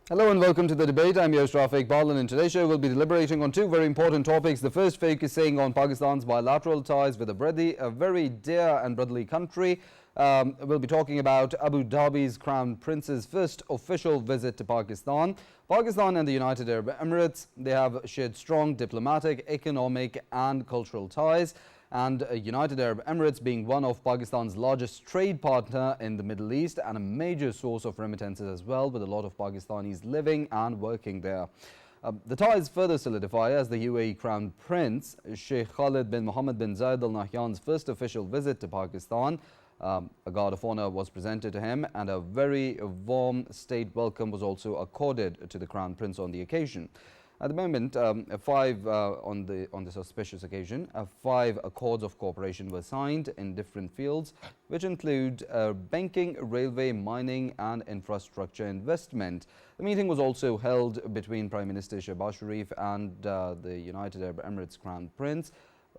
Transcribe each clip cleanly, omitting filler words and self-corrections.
Hello and welcome to the debate. I'm your host Rafae, Iqbal, and in today's show we'll be deliberating on two very important topics. The first focusing on Pakistan's bilateral ties with a very dear and brotherly country. We'll be talking about Abu Dhabi's Crown Prince's first official visit to Pakistan. Pakistan and the United Arab Emirates, they have shared strong diplomatic, economic and cultural ties. And United Arab Emirates being one of Pakistan's largest trade partner in the Middle East and a major source of remittances as well, with a lot of Pakistanis living and working there. The ties further solidify as the UAE Crown Prince Sheikh Khalid bin Mohammed bin Zayed Al Nahyan's first official visit to Pakistan. A guard of honor was presented to him and a very warm state welcome was also accorded to the Crown Prince on the occasion. At the moment, on this auspicious occasion, 5 accords of cooperation were signed in different fields, which include banking, railway, mining and infrastructure investment. The meeting was also held between Prime Minister Shehbaz Sharif and the United Arab Emirates Crown Prince,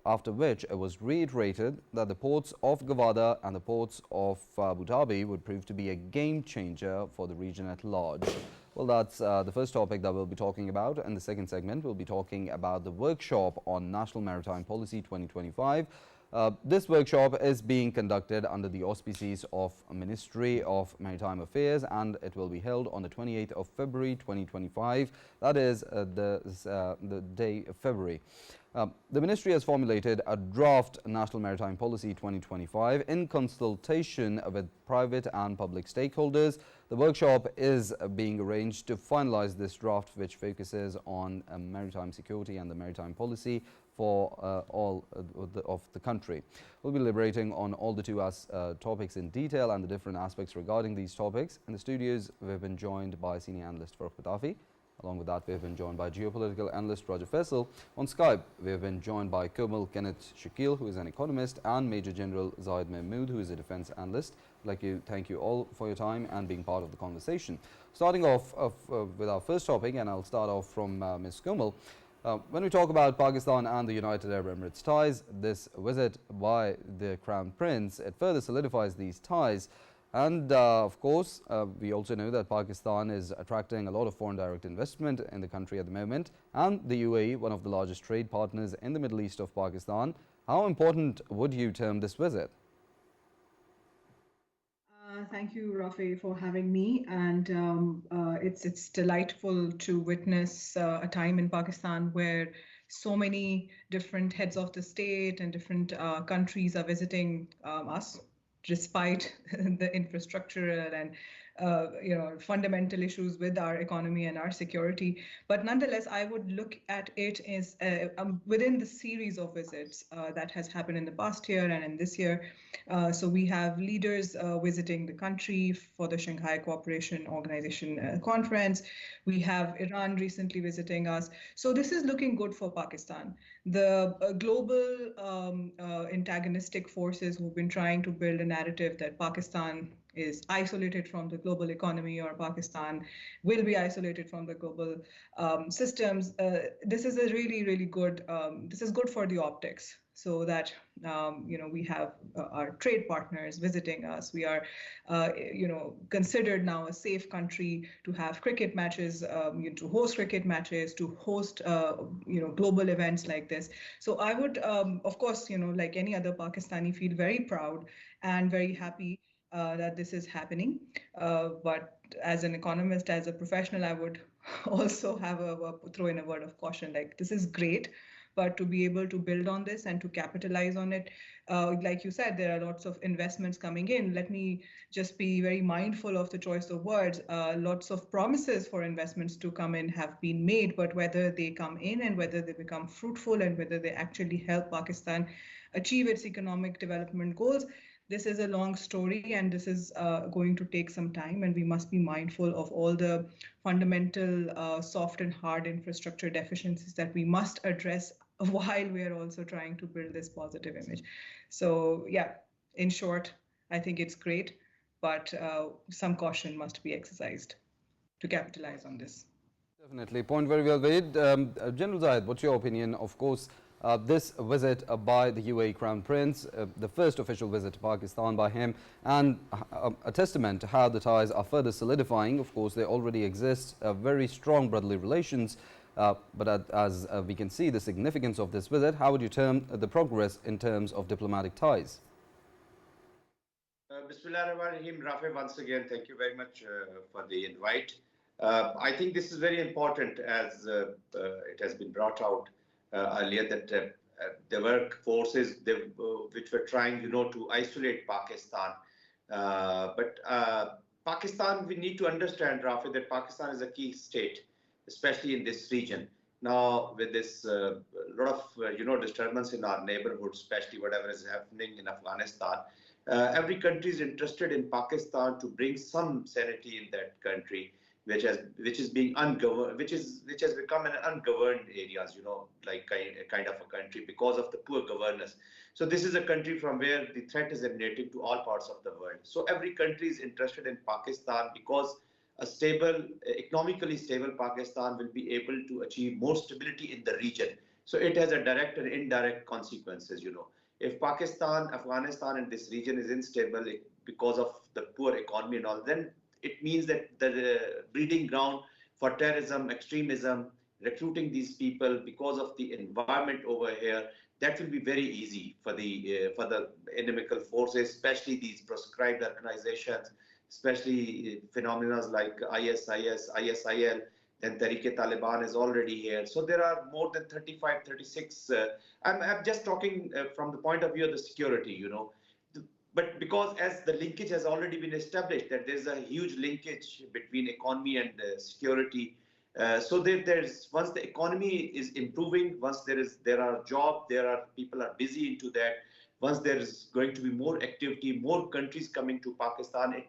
after which it was reiterated that the ports of Gawada and the ports of Abu Dhabi would prove to be a game changer for the region at large. Well, that's the first topic that we'll be talking about. In the second segment, we'll be talking about the workshop on National Maritime Policy 2025. This workshop is being conducted under the auspices of Ministry of Maritime Affairs, and it will be held on the 28th of February 2025. That is the day of February. The Ministry has formulated a draft National Maritime Policy 2025 in consultation with private and public stakeholders. The workshop is being arranged to finalize this draft, which focuses on maritime security and the maritime policy for all of the country. We'll be deliberating on all the two topics in detail and the different aspects regarding these topics. In the studios, we've been joined by senior analyst Farrukh Pitafi. Along with that, we have been joined by geopolitical analyst Faisal. On Skype, we have been joined by Kenneth, Shakeel, who is an economist, and Major General Zahid, Mahmood, who is a defense analyst. I'd like to thank you all for your time and being part of the conversation. Starting off with our first topic, and I'll start off from Ms. Komal. When we talk about Pakistan and the United Arab Emirates ties, this visit by the Crown Prince, it further solidifies these ties. And of course, we also know that Pakistan is attracting a lot of foreign direct investment in the country at the moment, and the UAE, one of the largest trade partners in the Middle East of Pakistan. How important would you term this visit? Thank you, Rafae, for having me. And it's delightful to witness a time in Pakistan where so many different heads of the state and different countries are visiting us, despite the infrastructural and fundamental issues with our economy and our security. But nonetheless, I would look at it as within the series of visits that has happened in the past year and in this year. So we have leaders visiting the country for the Shanghai Cooperation Organization conference. We have Iran recently visiting us. So this is looking good for Pakistan. The global antagonistic forces who've been trying to build a narrative that Pakistan is isolated from the global economy or Pakistan will be isolated from the global systems. This is a really, really good, this is good for the optics, so that, we have our trade partners visiting us. We are, considered now a safe country to have cricket matches, to host cricket matches, to host, global events like this. So I would, of course, like any other Pakistani, feel very proud and very happy that this is happening. But as an economist, as a professional, I would also have throw in a word of caution. Like, this is great, but to be able to build on this and to capitalize on it, like you said, there are lots of investments coming in. Let me just be very mindful of the choice of words. Lots of promises for investments to come in have been made, but whether they come in and whether they become fruitful and whether they actually help Pakistan achieve its economic development goals, this is a long story, and this is going to take some time, and we must be mindful of all the fundamental soft and hard infrastructure deficiencies that we must address while we are also trying to build this positive image. So yeah, in short, I think it's great, but some caution must be exercised to capitalize on this. Definitely. Point very well made. General Zahid, what's your opinion? Of course, This visit by the UAE Crown Prince, the first official visit to Pakistan by him, and a testament to how the ties are further solidifying. Of course, there already exist very strong brotherly relations, but as we can see the significance of this visit, how would you term the progress in terms of diplomatic ties? Bismillahirrahmanirrahim. Rafae, once again, thank you very much for the invite. I think this is very important, as it has been brought out earlier, that there were forces which were trying, to isolate Pakistan. But Pakistan, we need to understand, Rafae, that Pakistan is a key state, especially in this region. Now, with this lot of disturbance in our neighborhood, especially whatever is happening in Afghanistan, every country is interested in Pakistan to bring some sanity in that country, which is being ungoverned, which has become an ungoverned areas, like kind of a country because of the poor governance. So this is a country from where the threat is emanating to all parts of the world. So every country is interested in Pakistan because a stable, economically stable Pakistan will be able to achieve more stability in the region. So it has a direct and indirect consequences, If Pakistan, Afghanistan and this region is unstable because of the poor economy and all, then it means that the breeding ground for terrorism, extremism, recruiting these people because of the environment over here, that will be very easy for the inimical forces, especially these proscribed organizations, especially phenomena like ISIS, ISIL, then Tariq-e-Taliban is already here. So there are more than 35, 36. I'm just talking from the point of view of the security, But because as the linkage has already been established, that there's a huge linkage between economy and security. So there's once the economy is improving, once there are jobs, people are busy into that. Once there is going to be more activity, more countries coming to Pakistan,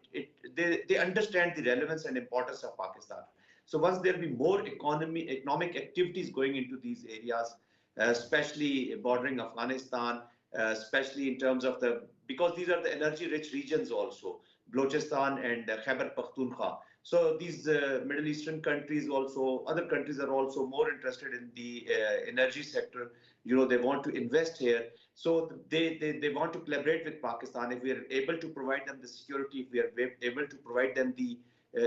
they understand the relevance and importance of Pakistan. So once there will be more economic activities going into these areas, especially bordering Afghanistan, especially in terms of because these are the energy-rich regions also, Balochistan and Khyber Pakhtunkhwa. So these Middle Eastern countries also, other countries are also more interested in the energy sector. They want to invest here. So they want to collaborate with Pakistan. If we are able to provide them the security, if we are able to provide them the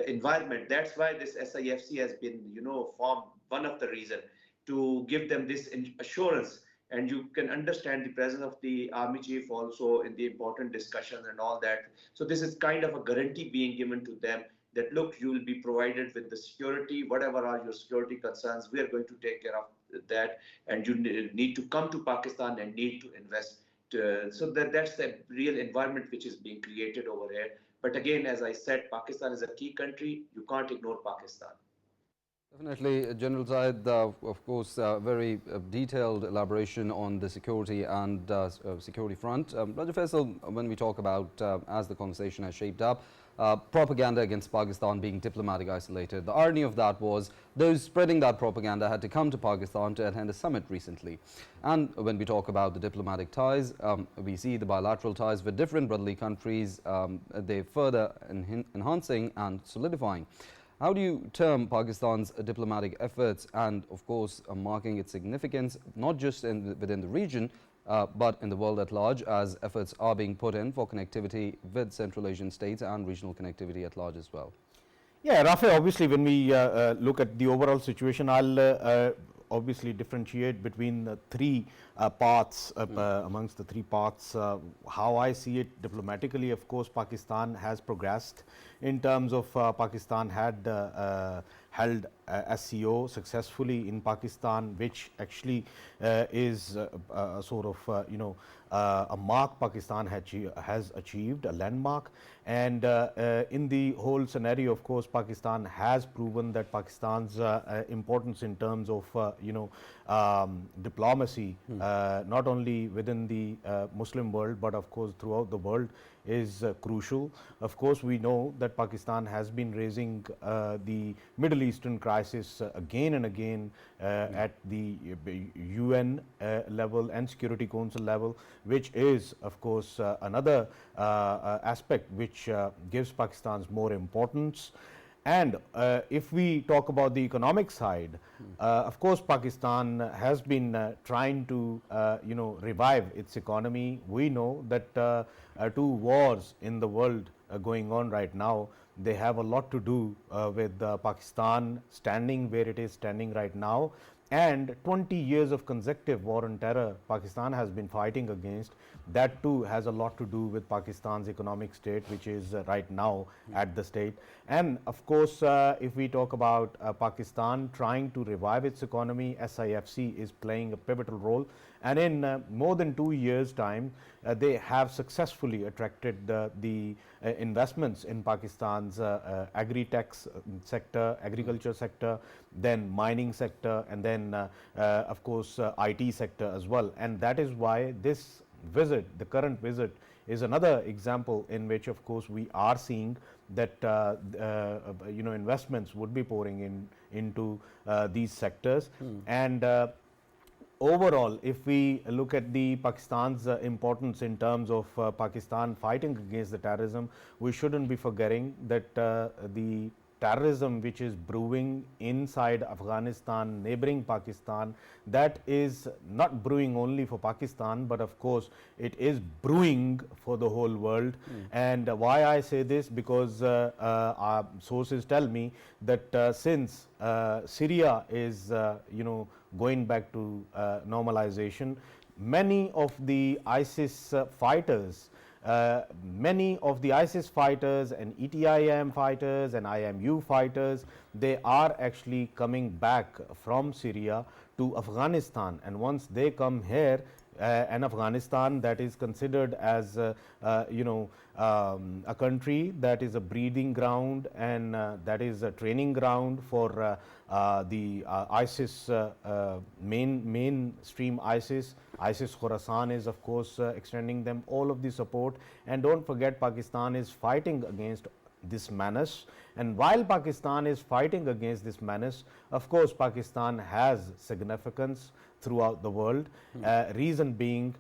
environment, that's why this SIFC has been, formed, one of the reasons, to give them this assurance. And you can understand the presence of the army chief also in the important discussions and all that. So this is kind of a guarantee being given to them that, look, you will be provided with the security, whatever are your security concerns, we are going to take care of that. And you need to come to Pakistan and need to invest. So that's the real environment which is being created over here. But again, as I said, Pakistan is a key country. You can't ignore Pakistan. Definitely, General Zahid, of course, very detailed elaboration on the security and security front. Raja Faisal, when we talk about, as the conversation has shaped up, propaganda against Pakistan being diplomatic isolated, the irony of that was those spreading that propaganda had to come to Pakistan to attend a summit recently. And when we talk about the diplomatic ties, we see the bilateral ties with different brotherly countries, they further enhancing and solidifying. How do you term Pakistan's diplomatic efforts and, of course, marking its significance, not just within the region, but in the world at large, as efforts are being put in for connectivity with Central Asian states and regional connectivity at large as well? Yeah, Rafae, obviously, when we look at the overall situation, I'll obviously differentiate between the three paths, amongst the three paths. How I see it diplomatically, of course, Pakistan has progressed in terms of Pakistan had held SCO successfully in Pakistan, which actually is sort of, a mark Pakistan has achieved, a landmark. And in the whole scenario, of course, Pakistan has proven that Pakistan's importance in terms of, diplomacy, not only within the Muslim world, but of course throughout the world, is crucial. Of course, we know that Pakistan has been raising the Middle Eastern crisis again and again at the UN level and Security Council level, which is, of course, another aspect which gives Pakistan's more importance. And if we talk about the economic side, Of course, Pakistan has been trying to, revive its economy. We know that two wars in the world going on right now, they have a lot to do with Pakistan standing where it is standing right now, and 20 years of consecutive war on terror Pakistan has been fighting against. That too has a lot to do with Pakistan's economic state, which is right now at the state. And of course, if we talk about Pakistan trying to revive its economy, SIFC is playing a pivotal role. And in more than 2 years' time, they have successfully attracted the investments in Pakistan's agri-tech sector, agriculture sector, then mining sector, and then of course IT sector as well. And that is why this visit, the current visit, is another example in which of course we are seeing that investments would be pouring into these sectors. And overall, if we look at the Pakistan's importance in terms of Pakistan fighting against the terrorism, we shouldn't be forgetting that the terrorism which is brewing inside Afghanistan, neighboring Pakistan, that is not brewing only for Pakistan, but of course it is brewing for the whole world. And why I say this, because our sources tell me that since Syria is going back to normalization, many of the ISIS fighters and ETIM fighters and IMU fighters, they are actually coming back from Syria to Afghanistan. And once they come here, and Afghanistan, that is considered as a country that is a breeding ground, and that is a training ground for the ISIS, mainstream ISIS. Khorasan is of course extending them all of the support. And don't forget, Pakistan is fighting against this menace. And while Pakistan is fighting against this menace, of course Pakistan has significance throughout the world. Reason being,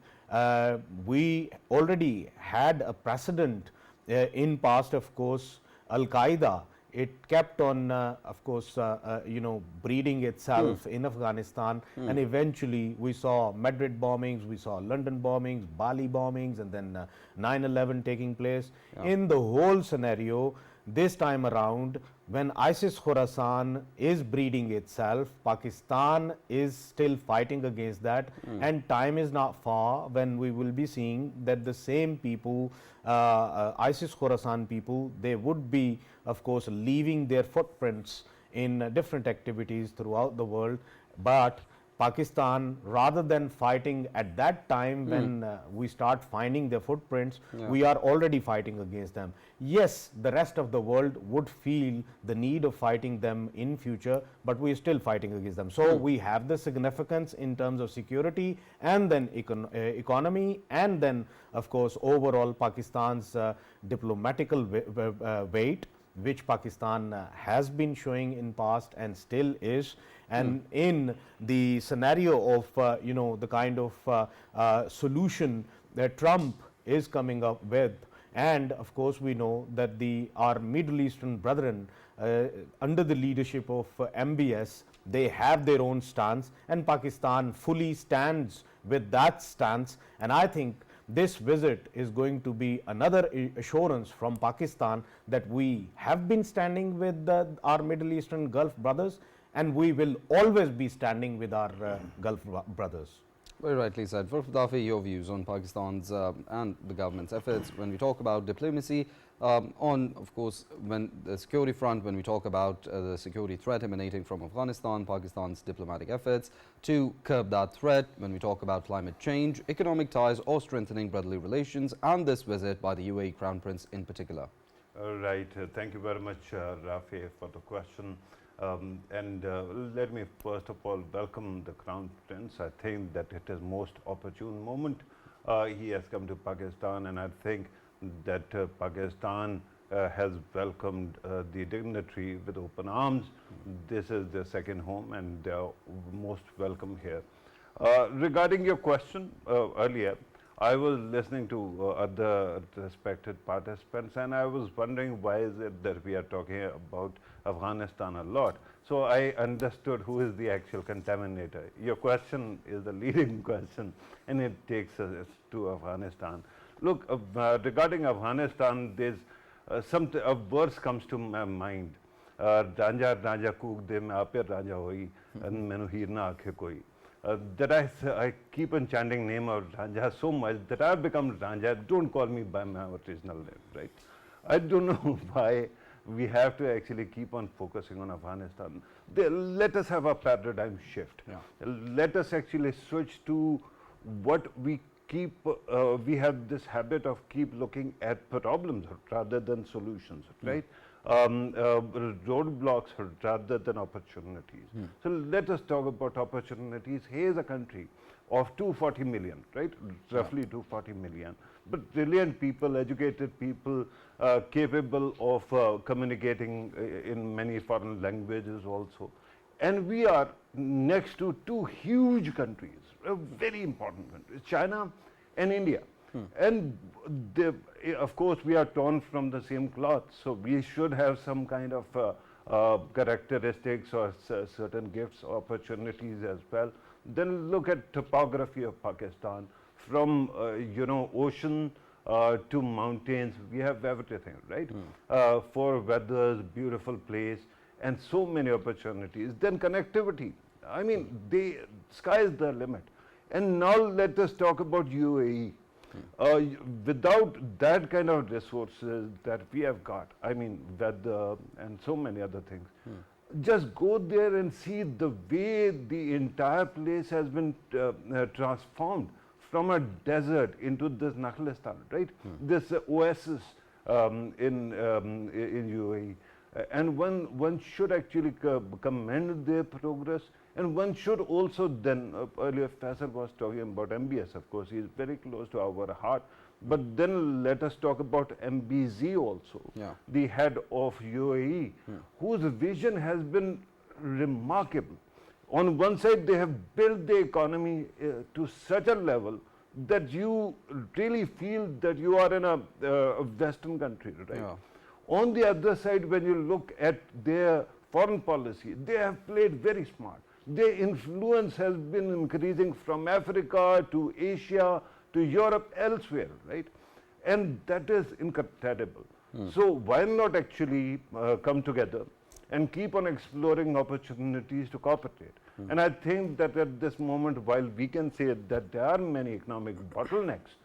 we already had a precedent in past. Of course, Al-Qaeda, it kept on of course breeding itself in Afghanistan, and eventually we saw Madrid bombings, we saw London bombings, Bali bombings, and then 9/11 taking place. In the whole scenario, this time around, when ISIS Khorasan is breeding itself, Pakistan is still fighting against that. And time is not far when we will be seeing that the same people, ISIS Khorasan people, they would be of course leaving their footprints in different activities throughout the world. But Pakistan, rather than fighting at that time when we start finding their footprints, we are already fighting against them. Yes, the rest of the world would feel the need of fighting them in future, but we are still fighting against them. So we have the significance in terms of security, and then economy, and then of course overall Pakistan's diplomatical weight, which Pakistan has been showing in past and still is. And in the scenario of the kind of solution that Trump is coming up with, and of course we know that our Middle Eastern brethren under the leadership of MBS, they have their own stance, and Pakistan fully stands with that stance. And I think this visit is going to be another assurance from Pakistan that we have been standing with our Middle Eastern Gulf brothers, and we will always be standing with our Gulf brothers. Very rightly said. For Pitafi, your views on Pakistan's and the government's efforts when we talk about diplomacy on, of course, when the security front, when we talk about the security threat emanating from Afghanistan, Pakistan's diplomatic efforts to curb that threat, when we talk about climate change, economic ties or strengthening brotherly relations, and this visit by the UAE Crown Prince in particular. Right. Thank you very much, Rafae, for the question. Let me first of all welcome the Crown Prince. I think that it is most opportune moment. He has come to Pakistan, and I think that Pakistan has welcomed the dignitary with open arms. This is their second home, and they are most welcome here. Regarding your question earlier, I was listening to other respected participants, and I was wondering why is it that we are talking about Afghanistan a lot. So I understood who is the actual contaminator. Your question is the leading question, and it takes us to Afghanistan. Look, regarding Afghanistan, there's a verse comes to my mind. Ranja Ranja Kook de mein ape Ranja hoi, and menu hirna aakhe koi. That I keep on chanting name of Ranja so much that I've become Ranja. Don't call me by my original name, right? I don't know why we have to actually keep on focusing on Afghanistan. Let us have a paradigm shift. Yeah. Let us actually switch to what we keep, we have this habit of keep looking at problems rather than solutions, right? Roadblocks rather than opportunities. So let us talk about opportunities. Here's a country of 240 million, right? Roughly 240 million. But brilliant people, educated people, capable of communicating in many foreign languages also. And we are next to two huge countries, very important countries, China and India. And of course, we are torn from the same cloth, so we should have some kind of characteristics or certain gifts, opportunities as well. Then look at topography of Pakistan, from ocean to mountains. We have everything, right? For weathers, beautiful place, and so many opportunities. Then connectivity. I mean, the sky is the limit. And now let us talk about UAE. Without that kind of resources that we have got, I mean, weather and so many other things, just go there and see the way the entire place has been transformed from a desert into this Nakhlistan, right? This oasis in UAE. And one should actually commend their progress. And one should also then, earlier Faisal was talking about MBS, of course, he is very close to our heart. But then let us talk about MBZ also, the head of UAE, whose vision has been remarkable. On one side, they have built the economy to such a level that you really feel that you are in a Western country, right? Yeah. On the other side, when you look at their foreign policy, they have played very smart. Their influence has been increasing from Africa to Asia to Europe, elsewhere, right? And that is incredible. So why not actually come together and keep on exploring opportunities to cooperate? And I think that at this moment, while we can say that there are many economic bottlenecks,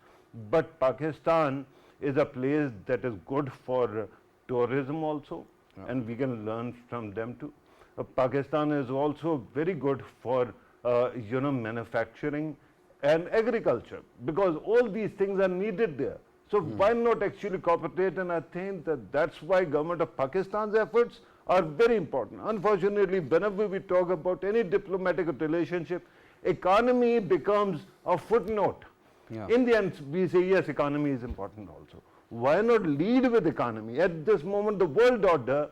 but Pakistan is a place that is good for tourism also, and we can learn from them too. Pakistan is also very good for manufacturing and agriculture, because all these things are needed there. So why not actually cooperate? And I think that that's why government of Pakistan's efforts are very important. Unfortunately, whenever we talk about any diplomatic relationship, economy becomes a footnote. In the end, we say yes, economy is important also. Why not lead with economy? At this moment, the world order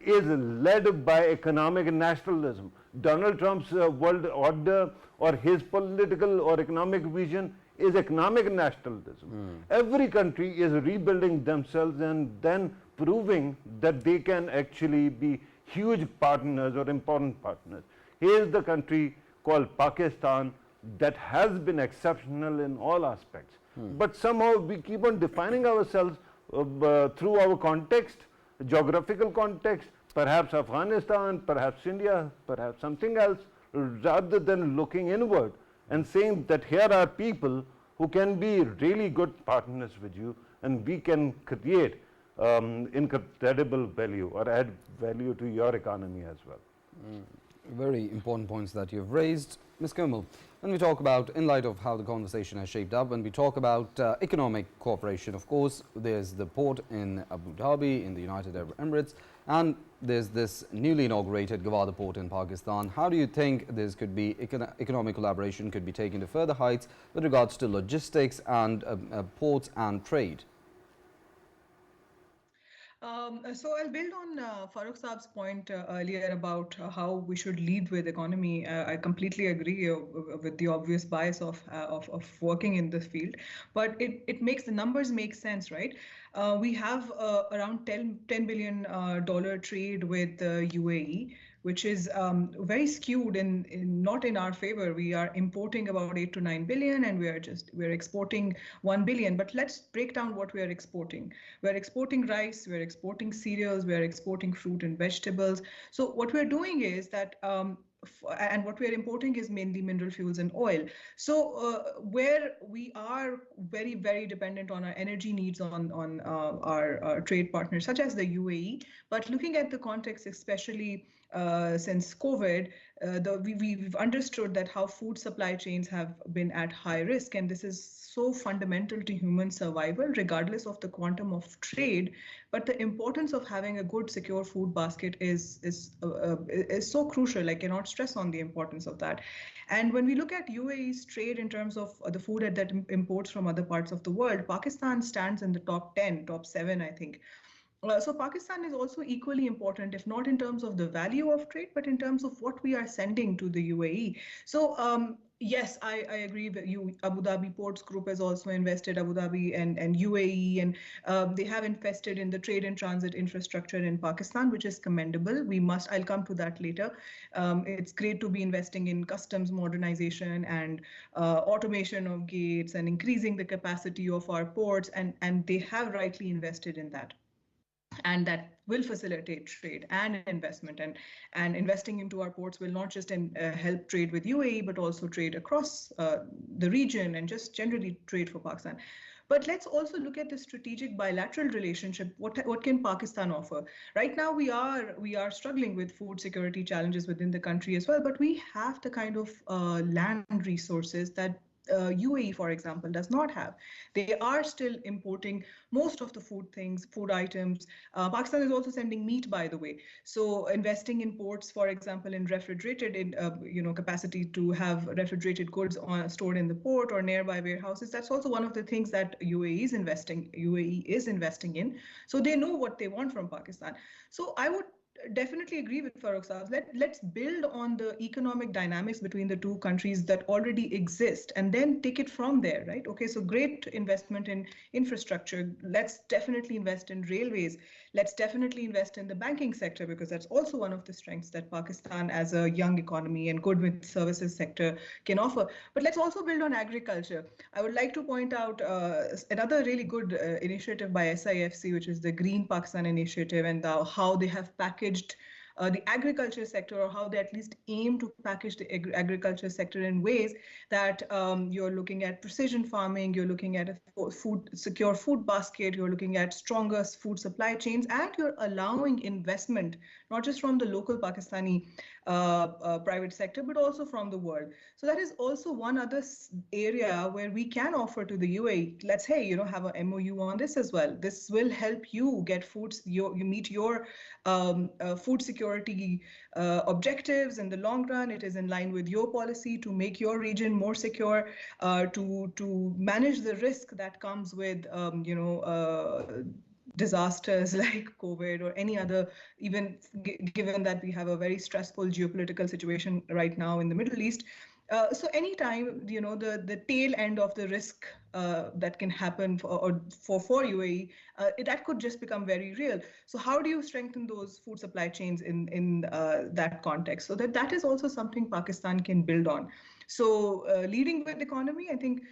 is led by economic nationalism. Donald Trump's world order or his political or economic vision is economic nationalism. Every country is rebuilding themselves and then proving that they can actually be huge partners or important partners. Here is the country called Pakistan that has been exceptional in all aspects. But somehow we keep on defining ourselves through our context, geographical context, perhaps Afghanistan, perhaps India, perhaps something else, rather than looking inward and saying that here are people who can be really good partners with you, and we can create incredible value or add value to your economy as well. Very important points that you've raised. Ms. Komal, when we talk about, in light of how the conversation has shaped up, when we talk about economic cooperation, of course, there's the port in Abu Dhabi, in the United Arab Emirates, and there's this newly inaugurated Gwadar port in Pakistan. How do you think this could be, economic collaboration could be taken to further heights with regards to logistics and ports and trade? So I'll build on Farrukh Saab's point earlier about how we should lead with economy. I completely agree with the obvious bias of working in this field, but it makes the numbers make sense, right? We have around $10 billion dollar trade with the UAE, which is very skewed not in our favor. We are importing about 8 to 9 billion, and we're exporting 1 billion. But let's break down what we are exporting. We're exporting rice, we're exporting cereals, we're exporting fruit and vegetables. So what we're doing is that and what we're importing is mainly mineral fuels and oil. So where we are very, very dependent on our energy needs on our trade partners, such as the UAE, but looking at the context, especially since COVID, we've understood that how food supply chains have been at high risk, and this is so fundamental to human survival, regardless of the quantum of trade. But the importance of having a good, secure food basket is so crucial. I cannot stress on the importance of that. And when we look at UAE's trade in terms of the food that imports from other parts of the world, Pakistan stands in the top 10, top 7, I think. So Pakistan is also equally important, if not in terms of the value of trade, but in terms of what we are sending to the UAE. So yes, I agree with you. Abu Dhabi Ports Group has also invested, Abu Dhabi and UAE, and they have invested in the trade and transit infrastructure in Pakistan, which is commendable. I'll come to that later. It's great to be investing in customs modernization and automation of gates and increasing the capacity of our ports, and they have rightly invested in that. And that will facilitate trade and investment, and investing into our ports will not just help trade with UAE, but also trade across the region and just generally trade for Pakistan. But let's also look at the strategic bilateral relationship. What can Pakistan offer? Right now, we are struggling with food security challenges within the country as well, but we have the kind of land resources that UAE, for example, does not have. They are still importing most of the food items. Pakistan is also sending meat, by the way. So investing in ports, for example, in refrigerated, capacity to have refrigerated goods stored in the port or nearby warehouses. That's also one of the things that UAE is investing in. So they know what they want from Pakistan. So I would definitely agree with Farrukh Saab. Let's build on the economic dynamics between the two countries that already exist and then take it from there, right? Okay, so great investment in infrastructure. Let's definitely invest in railways. Let's definitely invest in the banking sector, because that's also one of the strengths that Pakistan as a young economy and good with services sector can offer. But let's also build on agriculture. I would like to point out another really good initiative by SIFC, which is the Green Pakistan Initiative, and how they have packaged the agriculture sector, or how they at least aim to package the agriculture sector in ways that you're looking at precision farming, you're looking at a secure food basket, you're looking at stronger food supply chains, and you're allowing investment, not just from the local Pakistani private sector, but also from the world. So that is also one other area where we can offer to the UAE. Let's have a MOU on this as well. This will help you get you meet your food security objectives in the long run. It is in line with your policy to make your region more secure, to manage the risk that comes with disasters like COVID or any other, even given that we have a very stressful geopolitical situation right now in the Middle East. So anytime, the tail end of the risk that can happen for UAE, that could just become very real. So how do you strengthen those food supply chains in that context? So that is also something Pakistan can build on. So leading with economy, I think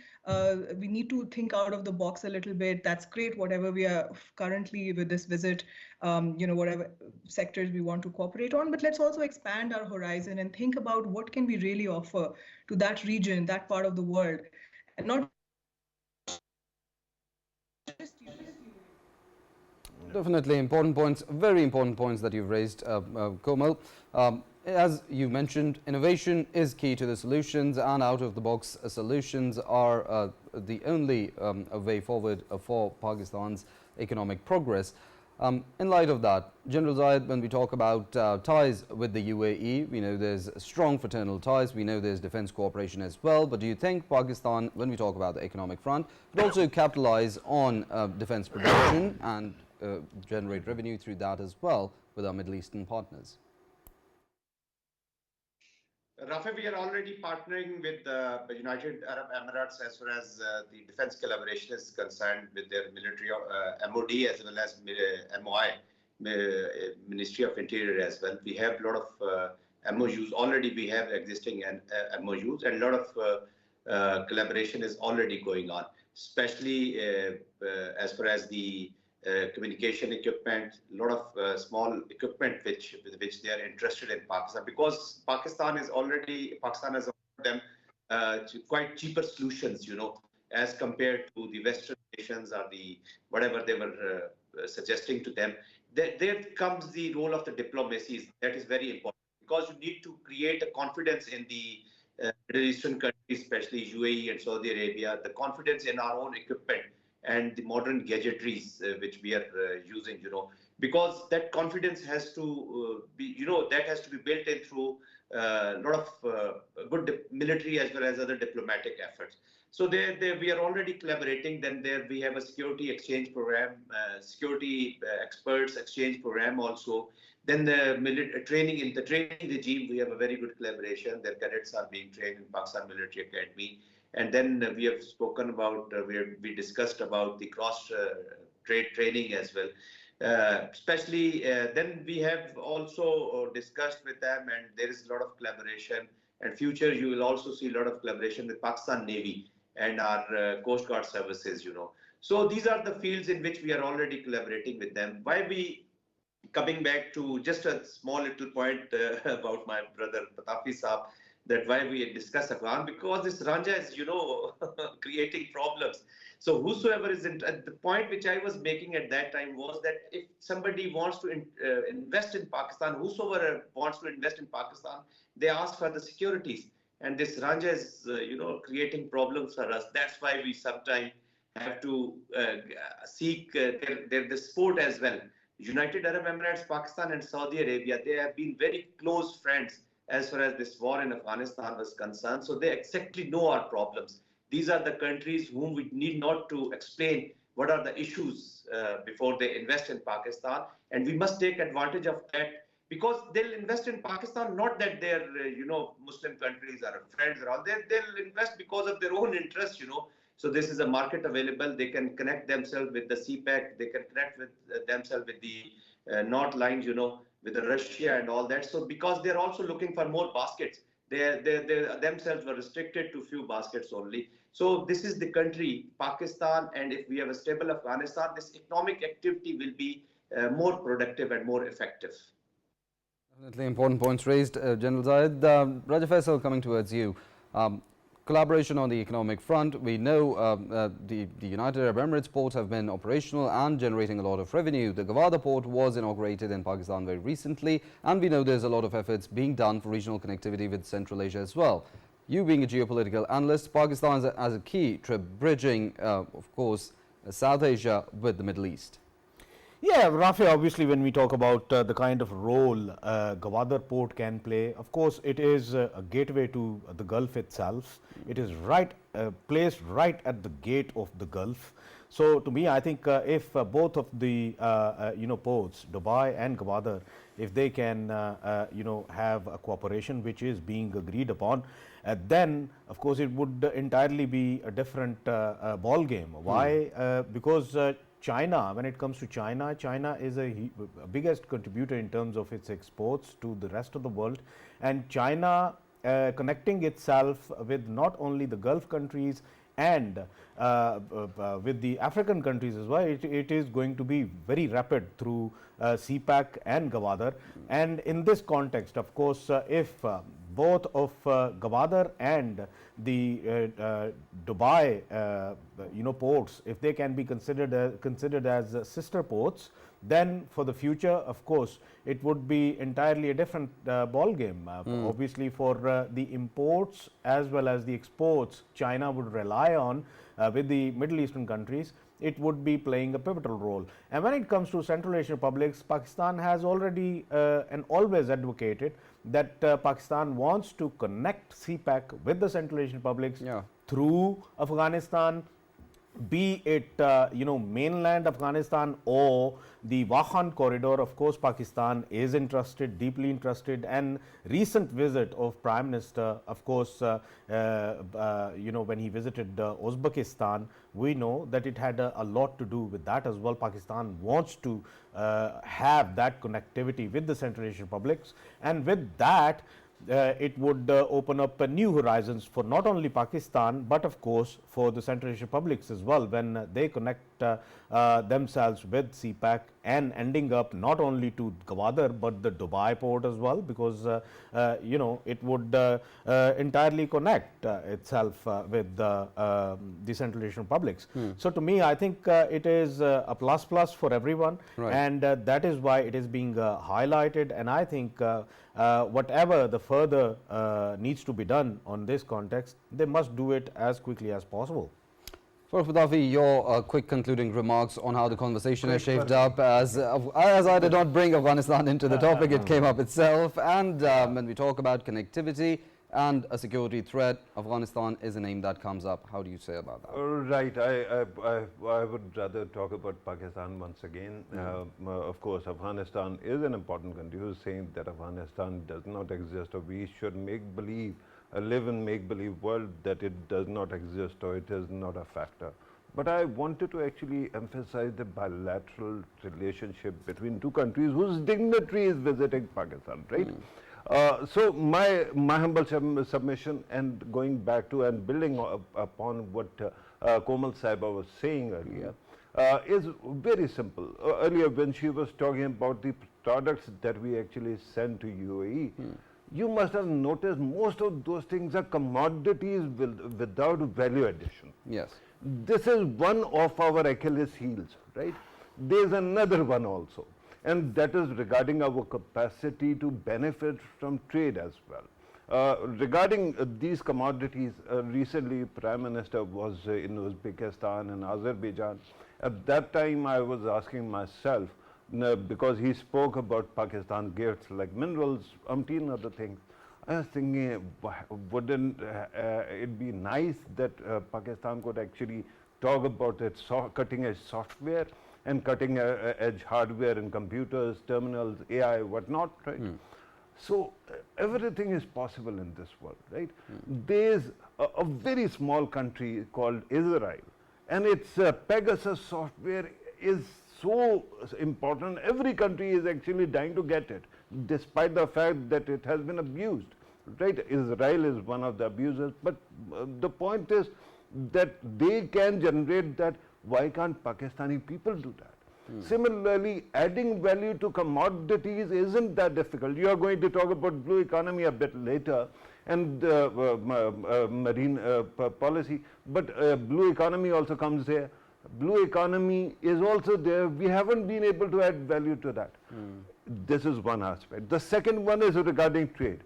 we need to think out of the box a little bit. That's great, whatever we are currently with this visit, whatever sectors we want to cooperate on. But let's also expand our horizon and think about what can we really offer to that region, that part of the world, and not just Definitely important points, very important points that you've raised, Komal. As you mentioned, innovation is key to the solutions, and out-of-the-box solutions are the only way forward for Pakistan's economic progress. In light of that, General Zahid, when we talk about ties with the UAE, we know there's strong fraternal ties, we know there's defense cooperation as well, but do you think Pakistan, when we talk about the economic front, could also capitalize on defense production and generate revenue through that as well with our Middle Eastern partners? Rafae, we are already partnering with the United Arab Emirates as far as the defense collaboration is concerned with their military MOD as well as MOI, Ministry of Interior as well. We have a lot of MOUs. Already we have existing MOUs, and a lot of collaboration is already going on, especially as far as the communication equipment, a lot of small equipment with which they are interested in Pakistan, because Pakistan has offered them quite cheaper solutions, as compared to the Western nations or the whatever they were suggesting to them. There comes the role of the diplomacy. That is very important, because you need to create a confidence in the Middle Eastern countries, especially UAE and Saudi Arabia, the confidence in our own equipment and the modern gadgetries which we are using, because that confidence has to be, that has to be built in through a lot of good military as well as other diplomatic efforts. So there we are already collaborating. Then there we have a security exchange program, security experts exchange program also. Then the training regime, we have a very good collaboration. Their cadets are being trained in Pakistan Military Academy. And then we have spoken about, we discussed about the cross-trade training as well. Especially, then we have also discussed with them, and there is a lot of collaboration. And future, you will also see a lot of collaboration with Pakistan Navy and our Coast Guard services, So these are the fields in which we are already collaborating with them. Why we, coming back to just a small little point about my brother Pitafi Saab, that why we discuss Afghan, because this Ranja is, creating problems. So whosoever is the point which I was making at that time was that if somebody wants to invest in Pakistan, whosoever wants to invest in Pakistan, they ask for the securities. And this Ranja is, creating problems for us. That's why we sometimes have to seek their support as well. United Arab Emirates, Pakistan and Saudi Arabia, they have been very close friends as far as this war in Afghanistan was concerned. So they exactly know our problems. These are the countries whom we need not to explain what are the issues before they invest in Pakistan. And we must take advantage of that, because they'll invest in Pakistan, not that they're, Muslim countries are friends or all. They'll invest because of their own interests, So this is a market available. They can connect themselves with the CPEC. They can connect with themselves with the North lines, with the Russia and all that. So because they're also looking for more baskets, they themselves were restricted to few baskets only. So this is the country, Pakistan, and if we have a stable Afghanistan, this economic activity will be more productive and more effective. Definitely important points raised, General Zahid. Raja Faisal, coming towards you. Collaboration on the economic front. We know the United Arab Emirates ports have been operational and generating a lot of revenue. The Gwadar port was inaugurated in Pakistan very recently, and we know there's a lot of efforts being done for regional connectivity with Central Asia as well. You being a geopolitical analyst, Pakistan as a key to bridging, of course, South Asia with the Middle East. Yeah, Rafae, obviously when we talk about the kind of role Gwadar port can play, of course it is a gateway to the Gulf itself. It is placed right at the gate of the Gulf. So to me, I think if both of the ports, Dubai and Gwadar, if they can have a cooperation which is being agreed upon, then of course it would entirely be a different ball game. Why? Because China, when it comes to China, China is a biggest contributor in terms of its exports to the rest of the world, and China connecting itself with not only the Gulf countries and with the African countries as well, it is going to be very rapid through CPEC and Gwadar. And in this context, of course, if both of Gwadar and the Dubai ports, if they can be considered as sister ports, then for the future, of course, it would be entirely a different ball game. Obviously, for the imports as well as the exports, China would rely on with the Middle Eastern countries. It would be playing a pivotal role. And when it comes to Central Asian republics, Pakistan has already and always advocated that Pakistan wants to connect CPEC with the Central Asian republics through Afghanistan, be it mainland Afghanistan or the Wakhan corridor. Of course, Pakistan is interested, deeply interested, and recent visit of Prime Minister, of course, when he visited Uzbekistan, we know that it had a lot to do with that as well. Pakistan wants to have that connectivity with the Central Asian republics, and with that it would open up new horizons for not only Pakistan, but of course for the Central Asian republics as well, when they connect themselves with CPEC and ending up not only to Gwadar but the Dubai port as well, because it would entirely connect itself with the Central Asian republics. So to me, I think it is a plus for everyone, Right. and that is why it is being highlighted. And I think whatever the further needs to be done on this context, they must do it as quickly as possible. Farrukh, Pitafi, your quick concluding remarks on how the conversation has shaped up, as I did not bring Afghanistan into the topic, it came up itself, and when we talk about connectivity and a security threat, Afghanistan is a name that comes up. How do you say about that? Right. I would rather talk about Pakistan once again. Of course, Afghanistan is an important country. Who's saying that Afghanistan does not exist, or we should make believe, live in make-believe world that it does not exist or it is not a factor. But I wanted to actually emphasize the bilateral relationship between two countries whose dignitary is visiting Pakistan, right? So my humble submission, and going back to and building upon what Komal Saiba was saying earlier, is very simple. Earlier when she was talking about the products that we actually send to UAE, you must have noticed most of those things are commodities without value addition. Yes. This is one of our Achilles heels, right? There's another one also, and that is regarding our capacity to benefit from trade as well. Regarding these commodities, recently Prime Minister was in Uzbekistan and Azerbaijan. At that time I was asking myself, because he spoke about Pakistan gifts like minerals, umpteen other things. I was thinking, wouldn't it be nice that Pakistan could actually talk about its cutting edge software and cutting edge hardware in computers, terminals, AI, whatnot, right? So everything is possible in this world, right? There's a very small country called Israel, and its Pegasus software is so important. Every country is actually dying to get it, despite the fact that it has been abused, right? Israel is one of the abusers, but the point is that they can generate that. Why can't Pakistani people do that? Similarly, adding value to commodities isn't that difficult. You are going to talk about blue economy a bit later, and marine policy, but blue economy also comes there. Blue economy is also there. We haven't been able to add value to that. This is one aspect. The second one is regarding trade.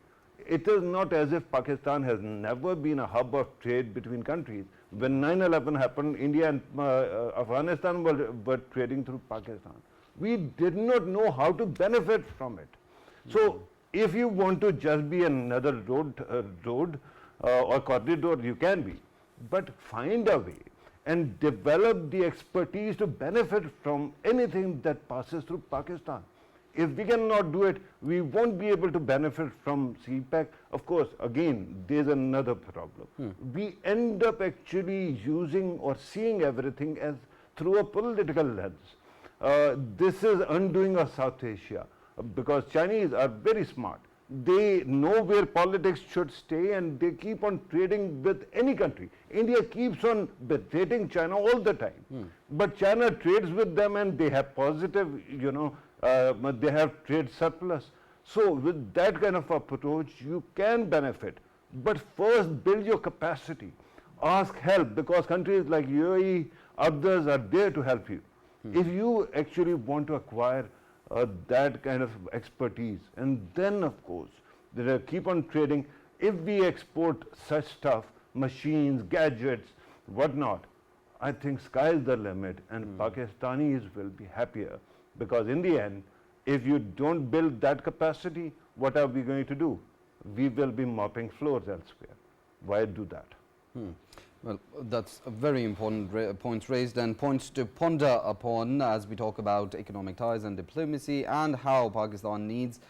It is not as if Pakistan has never been a hub of trade between countries. When 9/11 happened, India and Afghanistan were trading through Pakistan. We did not know how to benefit from it. So if you want to just be another road or corridor, you can be, but find a way and develop the expertise to benefit from anything that passes through Pakistan. If we cannot do it, we won't be able to benefit from CPEC. Of course, again, there's another problem. We end up actually using or seeing everything as through a political lens. This is undoing of South Asia, because Chinese are very smart. They know where politics should stay, and they keep on trading with any country. India keeps on betraying China all the time, but China trades with them and they have positive, they have trade surplus. So with that kind of approach, you can benefit, but first build your capacity. Ask help, because countries like UAE, others are there to help you. If you actually want to acquire that kind of expertise, and then of course keep on trading. If we export such stuff, machines, gadgets, whatnot, I think sky is the limit, and Pakistanis will be happier, because in the end, if you don't build that capacity, what are we going to do? We will be mopping floors elsewhere. Why do that? Well, that's a very important points raised and points to ponder upon as we talk about economic ties and diplomacy and how Pakistan needs.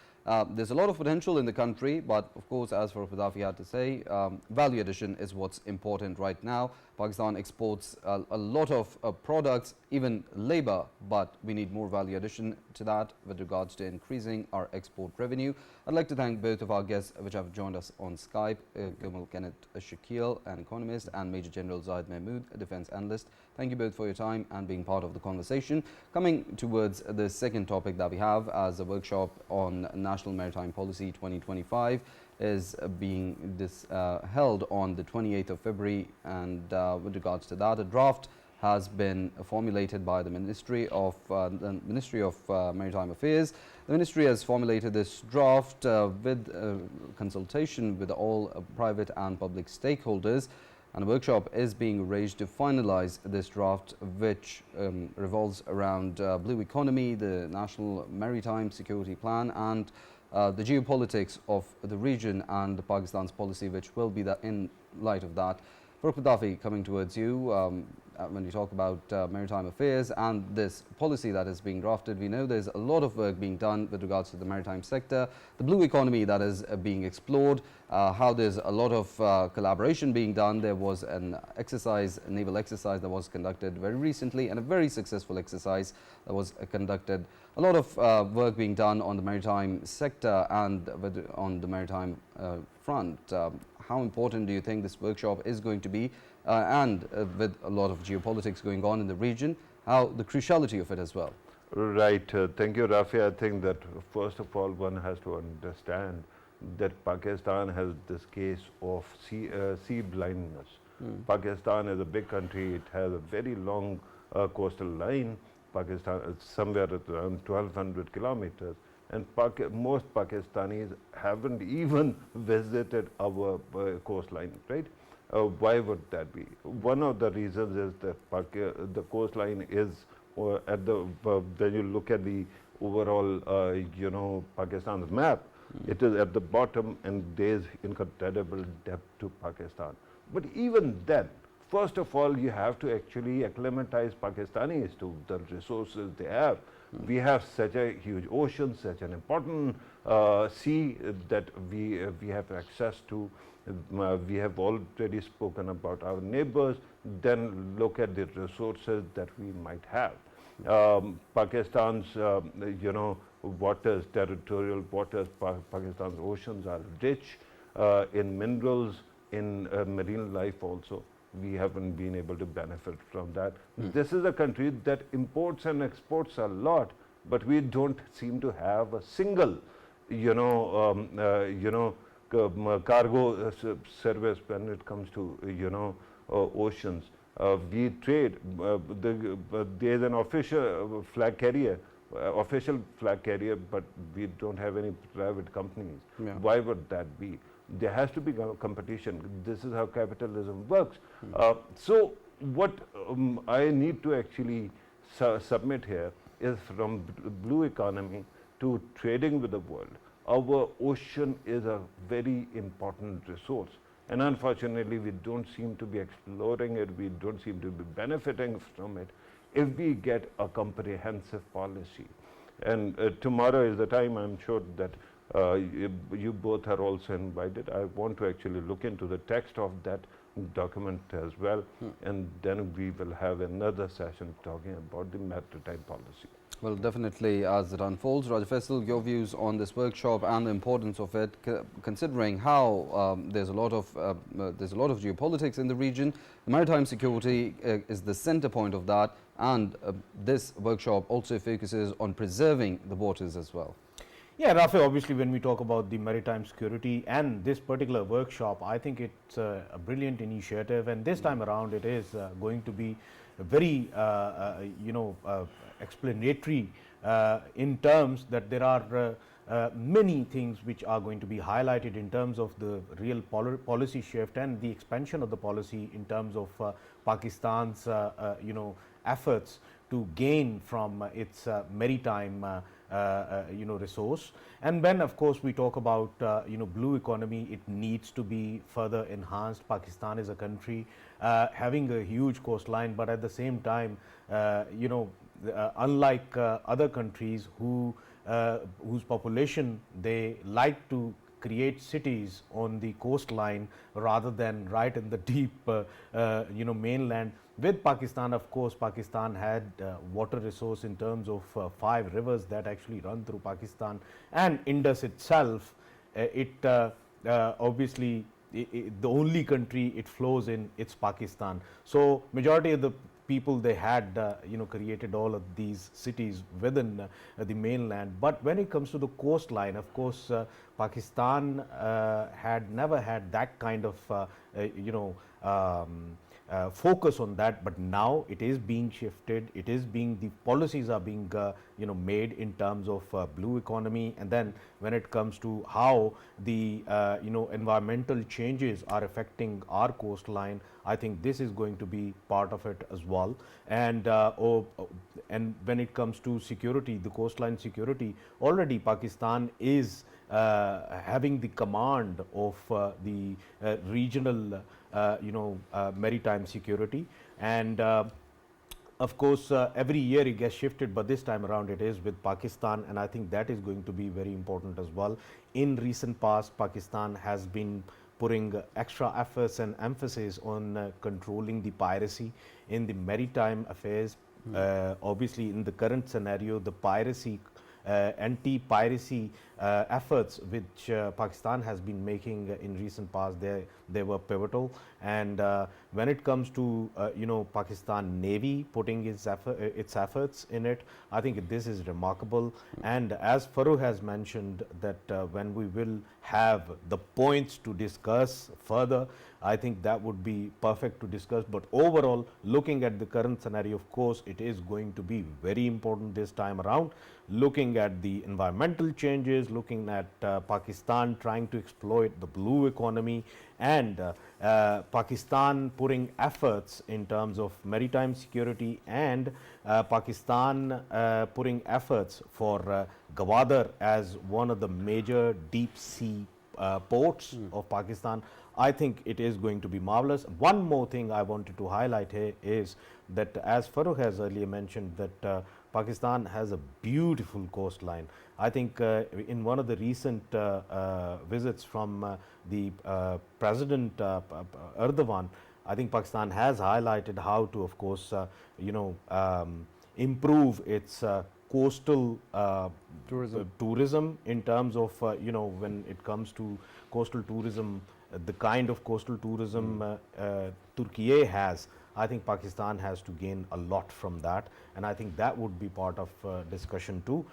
There's a lot of potential in the country, but of course, as Farrukh Pitafi had to say, value addition is what's important right now. Pakistan exports a lot of products, even labor, but we need more value addition to that with regards to increasing our export revenue. I'd like to thank both of our guests which have joined us on Skype, Kenneth, Shakeel, an economist, and Major General Zahid Mahmood, a defense analyst. Thank you both for your time and being part of the conversation. Coming towards the second topic that we have as a workshop on National Maritime Policy 2025 is being held on the 28th of February, and with regards to that, a draft has been formulated by the Ministry of Maritime Affairs. The Ministry has formulated this draft with consultation with all private and public stakeholders, and a workshop is being arranged to finalize this draft, which revolves around blue economy, the National Maritime Security Plan, and the geopolitics of the region and Pakistan's policy, which will be in light of that. Farrukh Pitafi, coming towards you, when you talk about maritime affairs and this policy that is being drafted, we know there's a lot of work being done with regards to the maritime sector, the blue economy that is being explored, how there's a lot of collaboration being done. There was an exercise, a naval exercise that was conducted very recently, and a very successful exercise that was conducted. A lot of work being done on the maritime sector and on the maritime front. How important do you think this workshop is going to be, and with a lot of geopolitics going on in the region, how the cruciality of it as well? Right. Thank you, Rafae. I think that first of all, one has to understand that Pakistan has this case of sea blindness. Pakistan is a big country. It has a very long coastal line. Pakistan is somewhere at around 1,200 kilometers. And most Pakistanis haven't even visited our coastline, right? Why would that be? One of the reasons is that the coastline is, when you look at the overall, Pakistan's map, it is at the bottom, and there is incredible depth to Pakistan. But even then, first of all, you have to actually acclimatize Pakistanis to the resources they have. We have such a huge ocean, such an important sea that we have access to. We have already spoken about our neighbors. Then look at the resources that we might have. Pakistan's, waters, territorial waters, Pakistan's oceans are rich in minerals, in marine life also. We haven't been able to benefit from that. This is a country that imports and exports a lot, but we don't seem to have a single, cargo service when it comes to, oceans. We trade. There's an official flag carrier, but we don't have any private companies. Yeah. Why would that be? There has to be competition. This is how capitalism works. So what I need to actually submit here is, from blue economy to trading with the world, our ocean is a very important resource. And unfortunately, we don't seem to be exploring it. We don't seem to be benefiting from it if we get a comprehensive policy. And tomorrow is the time, I'm sure, that you both are also invited. I want to actually look into the text of that document as well, and then we will have another session talking about the maritime policy. Well, definitely, as it unfolds. Raja Faisal, your views on this workshop and the importance of it, considering how there's a lot of geopolitics in the region. The maritime security is the center point of that, and this workshop also focuses on preserving the waters as well. Yeah, Rafae, obviously when we talk about the maritime security and this particular workshop, I think it's a brilliant initiative, and this time around it is going to be very explanatory in terms that there are many things which are going to be highlighted in terms of the real policy shift and the expansion of the policy in terms of Pakistan's efforts to gain from its maritime resource. And when of course we talk about blue economy, it needs to be further enhanced. Pakistan is a country having a huge coastline, but at the same time unlike other countries whose population, they like to create cities on the coastline rather than right in the deep mainland. With Pakistan, of course, Pakistan had water resource in terms of 5 rivers that actually run through Pakistan, and Indus itself, obviously the only country it flows in, it's Pakistan. So majority of the people, they had created all of these cities within the mainland. But when it comes to the coastline, of course, Pakistan had never had that kind of focus on that, but now it is being shifted. It is being, the policies are being made in terms of blue economy. And then when it comes to how the environmental changes are affecting our coastline, I think this is going to be part of it as well. And and when it comes to security, the coastline security, already Pakistan is having the command of the regional maritime security. And of course, every year it gets shifted, but this time around it is with Pakistan, and I think that is going to be very important as well. In recent past, Pakistan has been putting extra efforts and emphasis on controlling the piracy in the maritime affairs. Obviously, in the current scenario, the piracy anti-piracy efforts which Pakistan has been making in recent past, they were pivotal. And when it comes to Pakistan Navy putting its efforts in it, I think this is remarkable. And as Farrukh has mentioned, that when we will have the points to discuss further, I think that would be perfect to discuss. But overall, looking at the current scenario, of course, it is going to be very important this time around, looking at the environmental changes, looking at Pakistan trying to exploit the blue economy, and Pakistan putting efforts in terms of maritime security, and Pakistan putting efforts for Gwadar as one of the major deep sea ports of Pakistan. I think it is going to be marvelous. One more thing I wanted to highlight here is that, as Farrukh has earlier mentioned, that Pakistan has a beautiful coastline. I think in one of the recent visits from the President Erdogan, I think Pakistan has highlighted how to, of course, improve its coastal tourism in terms of, when it comes to coastal tourism, the kind of coastal tourism Turkey has. I think Pakistan has to gain a lot from that, and I think that would be part of discussion too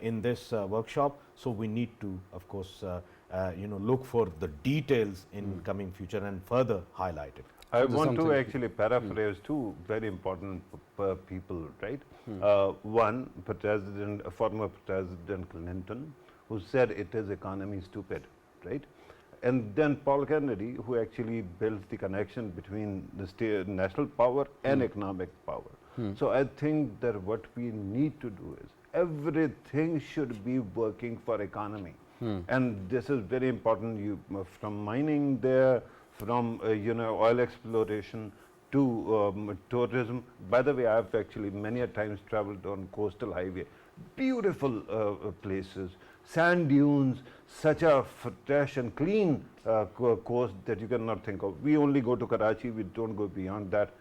in this workshop. So we need to, of course, look for the details in coming future and further highlight it. I want to actually paraphrase two very important people, right? One, former President Clinton, who said it is economy stupid, right? And then Paul Kennedy, who actually built the connection between the national power and economic power. So I think that what we need to do is everything should be working for economy. And this is very important, from mining there, from oil exploration to tourism. By the way, I have actually many a times traveled on coastal highway, beautiful places, sand dunes, such a fresh and clean coast that you cannot think of. We only go to Karachi, we don't go beyond that.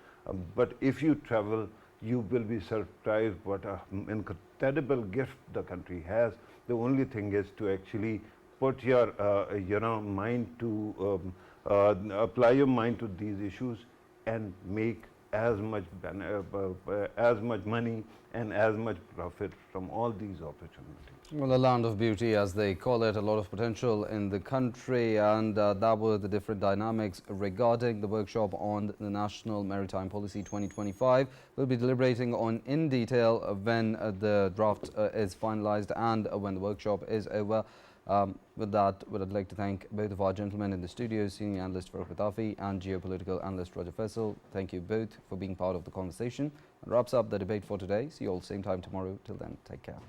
But if you travel, you will be surprised what an incredible gift the country has. The only thing is to actually put your mind to apply your mind to these issues and make as much money and as much profit from all these opportunities. Well, a land of beauty, as they call it, a lot of potential in the country, and that were the different dynamics regarding the workshop on the National Maritime Policy 2025. We'll be deliberating on in detail when the draft is finalized and when the workshop is over. With that, I'd like to thank both of our gentlemen in the studio, Senior Analyst Farrukh Pitafi and Geopolitical Analyst Faisal. Thank you both for being part of the conversation. That wraps up the debate for today. See you all same time tomorrow. Till then, take care.